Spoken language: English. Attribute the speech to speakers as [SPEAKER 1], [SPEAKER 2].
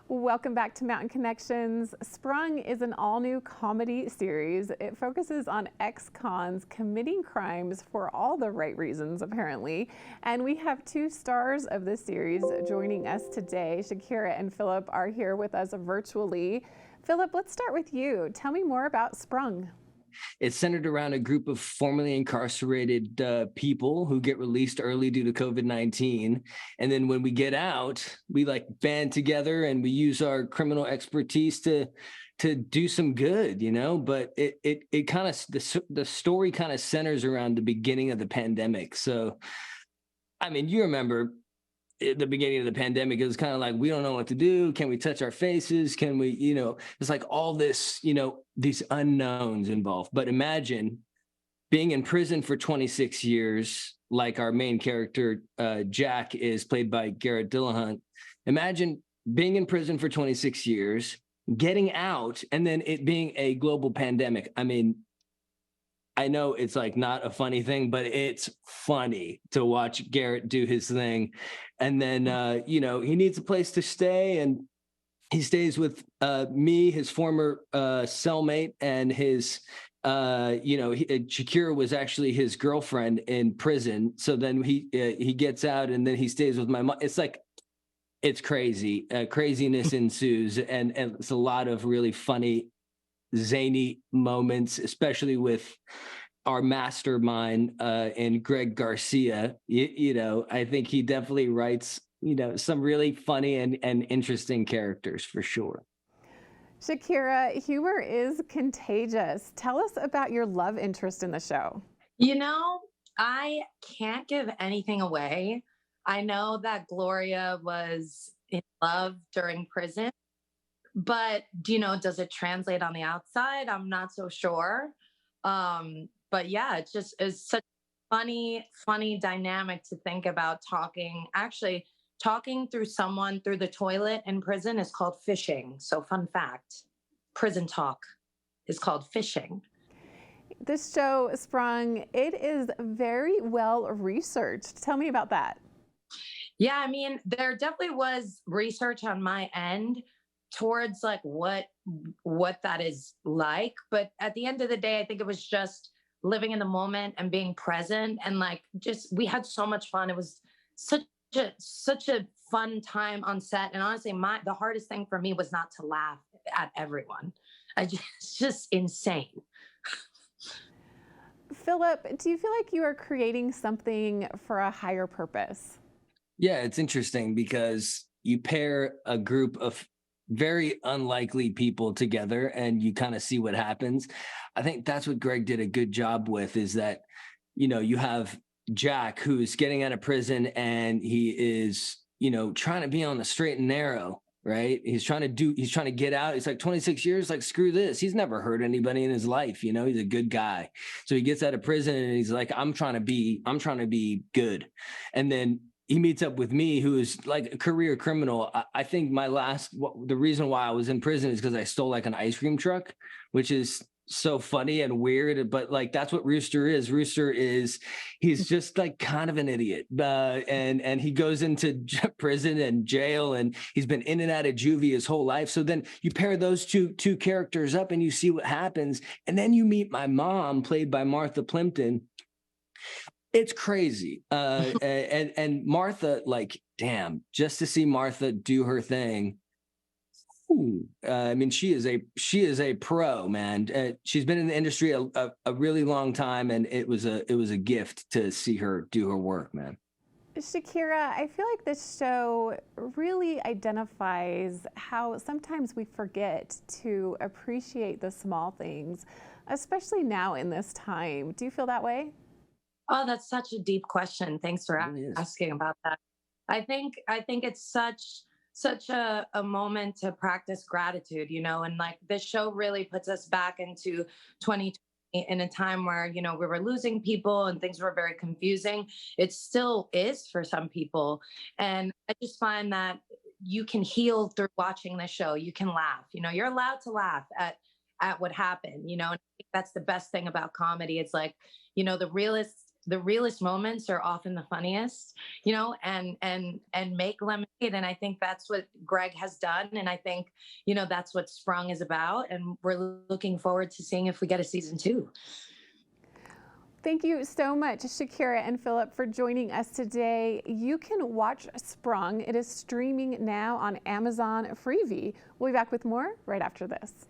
[SPEAKER 1] Welcome back to Mountain Connections. Sprung is an all-new comedy series. It focuses on ex-cons committing crimes for all the right reasons, apparently. And we have two stars of this series joining us today. Shakira and Phillip are here with us virtually. Phillip, let's start with you. Tell me more about Sprung.
[SPEAKER 2] It's centered around a group of formerly incarcerated people who get released early due to COVID-19. And then when we get out, we like band together and we use our criminal expertise to do some good, but it kind of, the story kind of centers around the beginning of the pandemic. So, I mean, you remember at the beginning of the pandemic, it was kind of like, we don't know what to do. Can we touch our faces? Can we, it's like all this, these unknowns involved. But imagine being in prison for 26 years, like our main character, Jack, is played by Garrett Dillahunt. Imagine being in prison for 26 years, getting out, and then it being a global pandemic. I mean, I know it's like not a funny thing, but it's funny to watch Garrett do his thing. And then, he needs a place to stay, and he stays with me, his former cellmate, and his, Shakira was actually his girlfriend in prison. So then he gets out, and then he stays with my mom. It's like, it's crazy. Craziness ensues, and it's a lot of really funny, zany moments, especially with our mastermind in Greg Garcia. I think he definitely writes, some really funny and interesting characters for sure.
[SPEAKER 1] Shakira, humor is contagious. Tell us about your love interest in the show.
[SPEAKER 3] I can't give anything away. I know that Gloria was in love during prison, but does it translate on the outside? I'm not so sure. But yeah, it's such a funny dynamic to think about talking through someone through the toilet in prison is called fishing. So fun fact, prison talk is called fishing.
[SPEAKER 1] This show, Sprung, it is very well researched. Tell me about that.
[SPEAKER 3] Yeah, I mean, there definitely was research on my end towards like what that is like, but at the end of the day, I think it was just living in the moment and being present, and like just we had so much fun. It was such a fun time on set, and honestly, the hardest thing for me was not to laugh at everyone. It's just insane.
[SPEAKER 1] Phillip, do you feel like you are creating something for a higher purpose?
[SPEAKER 2] Yeah, it's interesting because you pair a group of very unlikely people together and you kind of see what happens. I think that's what Greg did a good job with, is that, you have Jack, who's getting out of prison, and he is, trying to be on the straight and narrow, right? He's trying to get out. It's like 26 years, like, screw this. He's never hurt anybody in his life. He's a good guy. So he gets out of prison and he's like, I'm trying to be good. And then he meets up with me, who is like a career criminal. I think the reason why I was in prison is because I stole like an ice cream truck, which is so funny and weird, but like that's what Rooster is. He's just like kind of an idiot, and he goes into prison and jail, and he's been in and out of juvie his whole life. So then you pair those two characters up and you see what happens, and then you meet my mom, played by Martha Plimpton. It's crazy. And Martha, like, damn, just to see Martha do her thing. I mean, she is a pro, man. She's been in the industry a really long time, and it was a gift to see her do her work, man.
[SPEAKER 1] Shakira, I feel like this show really identifies how sometimes we forget to appreciate the small things, especially now in this time. Do you feel that way?
[SPEAKER 3] Oh, that's such a deep question. Thanks for asking about that. I think it's such a moment to practice gratitude, and like this show really puts us back into 2020 in a time where, we were losing people and things were very confusing. It still is for some people. And I just find that you can heal through watching the show. You can laugh, you're allowed to laugh at what happened, and I think that's the best thing about comedy. It's like, the realest the realest moments are often the funniest, you know, and make lemonade. And I think that's what Greg has done. And I think, you know, that's what Sprung is about. And we're looking forward to seeing if we get a season 2.
[SPEAKER 1] Thank you so much, Shakira and Phillip, for joining us today. You can watch Sprung. It is streaming now on Amazon Freevee. We'll be back with more right after this.